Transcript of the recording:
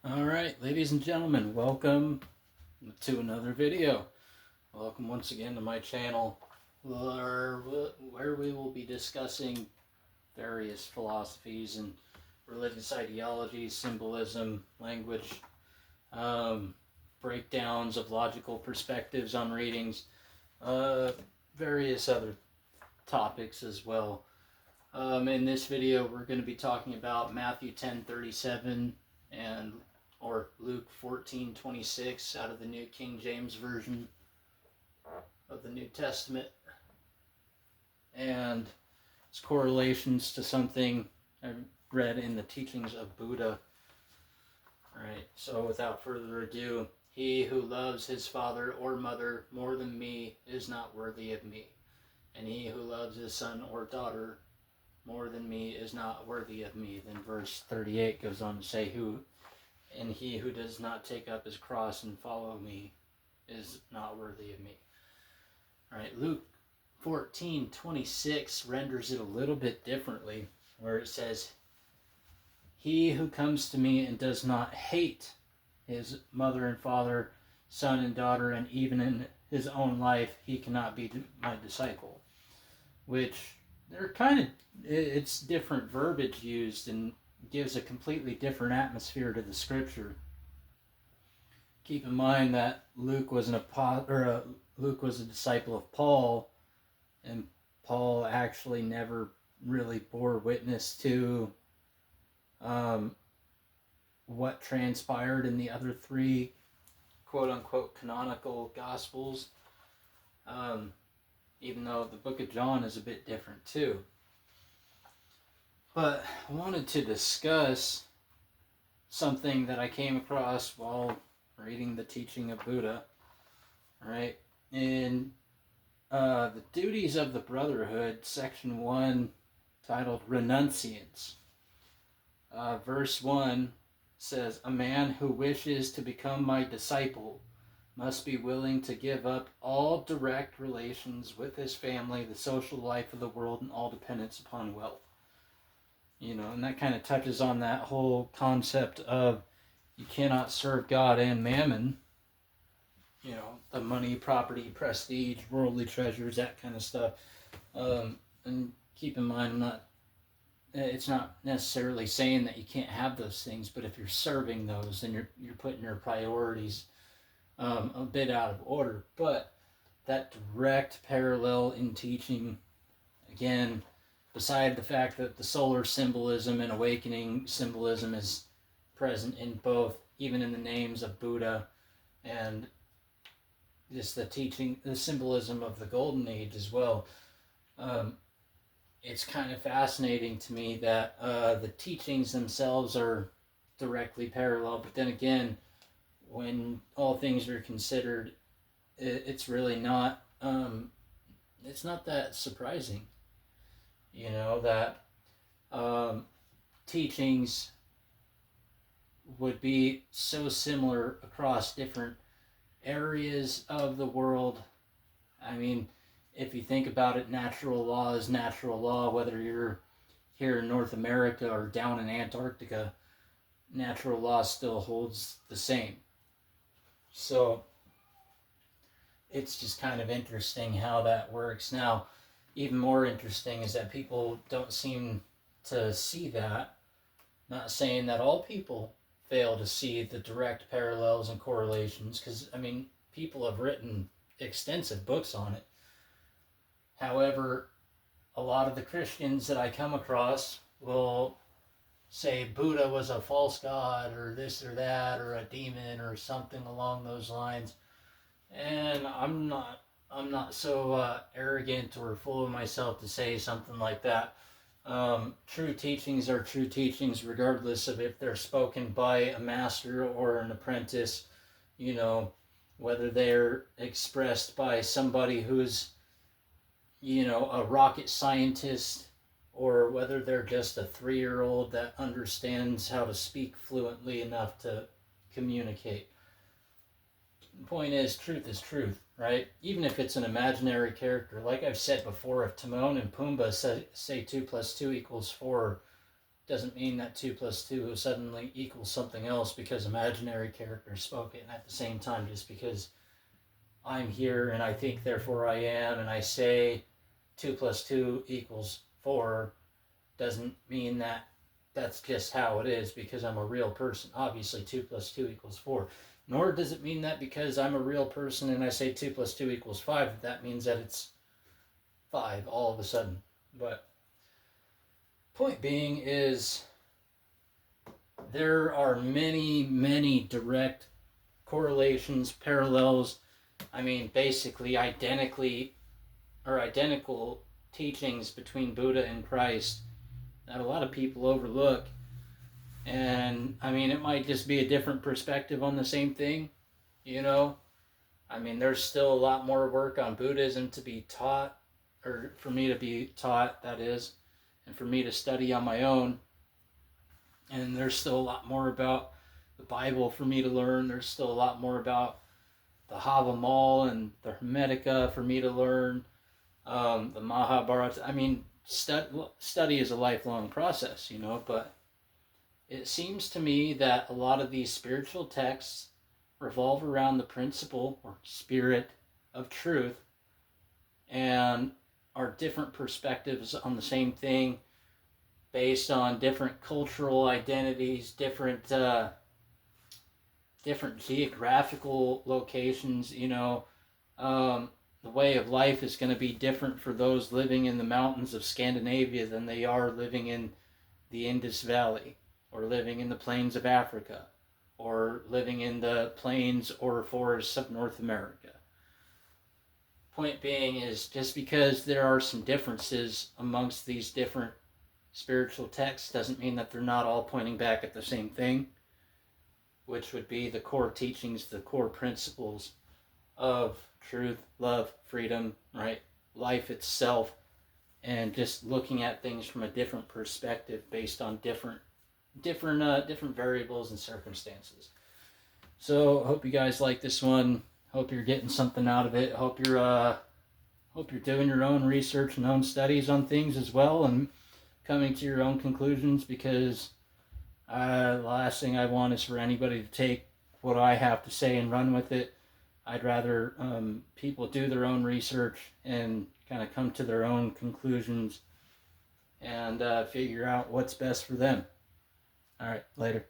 Alright, ladies and gentlemen, welcome to another video. Welcome once again to my channel where we will be discussing various philosophies and religious ideologies, symbolism, language, breakdowns of logical perspectives on readings, various other topics as well. In this video, we're going to be talking about Matthew 10:37 and or Luke 14:26 out of the New King James Version of the New Testament, and its correlations to something I read in the teachings of Buddha. Alright, so without further ado, he who loves his father or mother more than me is not worthy of me, and he who loves his son or daughter more than me is not worthy of me. Then verse 38 goes on to say, and he who does not take up his cross and follow me is not worthy of me. All right, Luke 14:26 renders it a little bit differently, where it says, he who comes to me and does not hate his mother and father, son and daughter, and even in his own life, he cannot be my disciple. Which, they're kind of, it's different verbiage used and gives a completely different atmosphere to the scripture. Keep in mind that Luke was Luke was a disciple of Paul, and Paul actually never really bore witness to what transpired in the other three quote-unquote canonical gospels, even though the book of John is a bit different too. But I wanted to discuss something that I came across while reading the teaching of Buddha. Right? In the Duties of the Brotherhood, section 1, titled Renunciants. Verse 1 says, a man who wishes to become my disciple must be willing to give up all direct relations with his family, the social life of the world, and all dependence upon wealth. You know, and that kind of touches on that whole concept of you cannot serve God and mammon. You know, the money, property, prestige, worldly treasures, that kind of stuff. And keep in mind, it's not necessarily saying that you can't have those things, but if you're serving those, then you're putting your priorities a bit out of order. But that direct parallel in teaching, again, beside the fact that the solar symbolism and awakening symbolism is present in both, even in the names of Buddha, and just the teaching, the symbolism of the Golden Age as well. It's kind of fascinating to me that the teachings themselves are directly parallel, but then again, when all things are considered, it's really not, it's not that surprising. You know, that teachings would be so similar across different areas of the world. I mean, if you think about it, natural law is natural law, whether you're here in North America or down in Antarctica, natural law still holds the same. So it's just kind of interesting how that works. Now, even more interesting is that people don't seem to see that. Not saying that all people fail to see the direct parallels and correlations, because, I mean, people have written extensive books on it. However, a lot of the Christians that I come across will say Buddha was a false god, or this or that, or a demon, or something along those lines. And I'm not so arrogant or full of myself to say something like that. True teachings are true teachings, regardless of if they're spoken by a master or an apprentice. You know, whether they're expressed by somebody who's, you know, a rocket scientist, or whether they're just a 3-year-old that understands how to speak fluently enough to communicate. The point is truth, right? Even if it's an imaginary character. Like I've said before, if Timon and Pumbaa say 2 + 2 = 4, doesn't mean that 2 plus 2 suddenly equals something else because imaginary characters spoke it. And at the same time, just because I'm here and I think therefore I am, and I say 2 plus 2 equals 4, doesn't mean that that's just how it is because I'm a real person. Obviously, 2 plus 2 equals 4. Nor does it mean that because I'm a real person and I say 2 plus 2 equals 5, that means that it's 5 all of a sudden. But point being is there are many, many direct correlations, parallels. I mean, basically identical teachings between Buddha and Christ that a lot of people overlook. And I mean, it might just be a different perspective on the same thing, you know? I mean, there's still a lot more work on Buddhism to be taught, or for me to be taught, that is, and for me to study on my own. And there's still a lot more about the Bible for me to learn. There's still a lot more about the Havamal and the Hermetica for me to learn. The Mahabharata. I mean, study is a lifelong process, you know, but it seems to me that a lot of these spiritual texts revolve around the principle or spirit of truth and are different perspectives on the same thing based on different cultural identities, different geographical locations, you know. The way of life is going to be different for those living in the mountains of Scandinavia than they are living in the Indus Valley, or living in the plains of Africa, or living in the plains or forests of North America. Point being is just because there are some differences amongst these different spiritual texts doesn't mean that they're not all pointing back at the same thing, which would be the core teachings, the core principles of truth, love, freedom, right? Life itself, and just looking at things from a different perspective based on different variables and circumstances. So hope you guys like this one. Hope you're getting something out of it. Hope you're doing your own research and own studies on things as well, and coming to your own conclusions, because the last thing I want is for anybody to take what I have to say and run with it. I'd rather people do their own research and kind of come to their own conclusions and figure out what's best for them. All right, later.